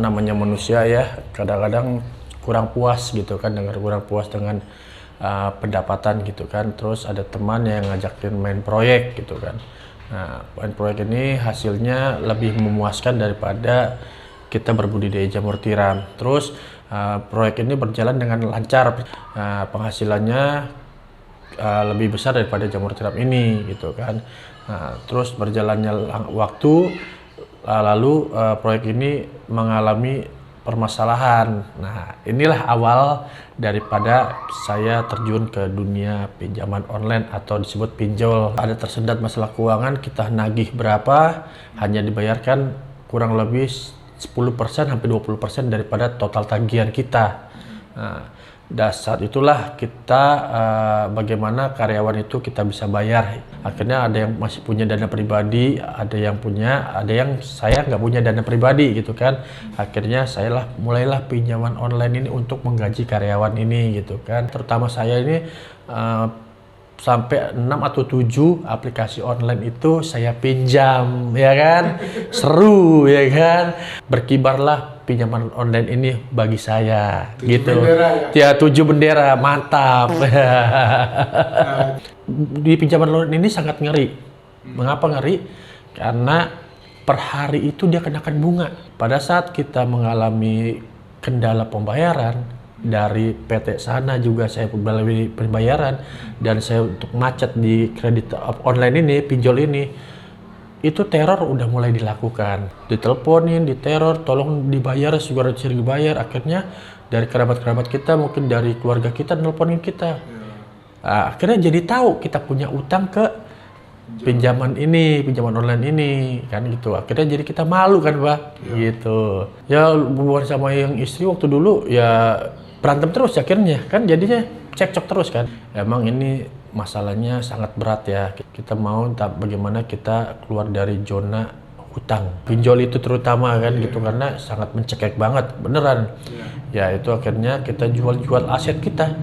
namanya manusia ya, kadang-kadang kurang puas gitu kan, kurang puas dengan pendapatan gitu kan. Terus ada teman yang ngajakin main proyek gitu kan. Nah, main proyek ini hasilnya lebih memuaskan daripada kita berbudidaya jamur tiram. Terus proyek ini berjalan dengan lancar, penghasilannya lebih besar daripada jamur tiram ini gitu kan. Nah, terus berjalannya waktu, lalu proyek ini mengalami permasalahan. Nah, inilah awal daripada saya terjun ke dunia pinjaman online atau disebut pinjol. Ada tersendat masalah keuangan, kita nagih berapa, hanya dibayarkan kurang lebih 10% sampai 20% daripada total tagihan kita. Nah, saat itulah kita bagaimana karyawan itu kita bisa bayar. Akhirnya ada yang masih punya dana pribadi, ada yang saya nggak punya dana pribadi gitu kan. Akhirnya mulailah pinjaman online ini untuk menggaji karyawan ini gitu kan. Terutama saya ini sampai 6 atau 7 aplikasi online itu saya pinjam ya kan. Seru ya kan. Berkibarlah pinjaman online ini bagi saya 7 gitu. Bendera, ya 7 bendera, mantap. Di pinjaman online ini sangat ngeri. Mengapa ngeri? Karena per hari itu dia kenakan bunga. Pada saat kita mengalami kendala pembayaran dari PT sana juga saya melalui pembayaran, dan saya untuk macet di kredit online ini, pinjol ini, itu teror udah mulai dilakukan, diteleponin, diteror, tolong dibayar, segera dibayar. Akhirnya dari kerabat-kerabat kita, mungkin dari keluarga kita nelponin kita. Nah, akhirnya jadi tahu kita punya utang ke pinjaman online ini kan gitu. Akhirnya jadi kita malu kan Pak, gitu. Ya hubungan sama yang istri waktu dulu ya berantem terus akhirnya kan, jadinya cekcok terus kan. Emang ini masalahnya sangat berat ya. Kita mau bagaimana kita keluar dari zona hutang. Pinjol itu terutama kan gitu, karena sangat mencekik banget beneran. Ya itu akhirnya kita jual aset kita.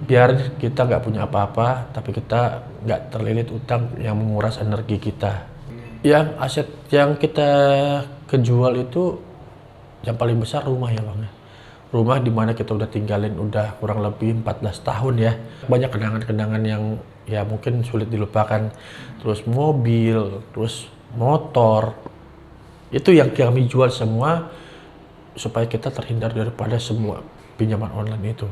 Biar kita nggak punya apa-apa, tapi kita nggak terlilit utang yang menguras energi kita. Yang aset yang kita kejual itu yang paling besar rumah ya Bang. Rumah di mana kita udah tinggalin udah kurang lebih 14 tahun ya. Banyak kenangan-kenangan yang ya mungkin sulit dilupakan. Terus mobil, terus motor. Itu yang kami jual semua supaya kita terhindar daripada semua pinjaman online itu.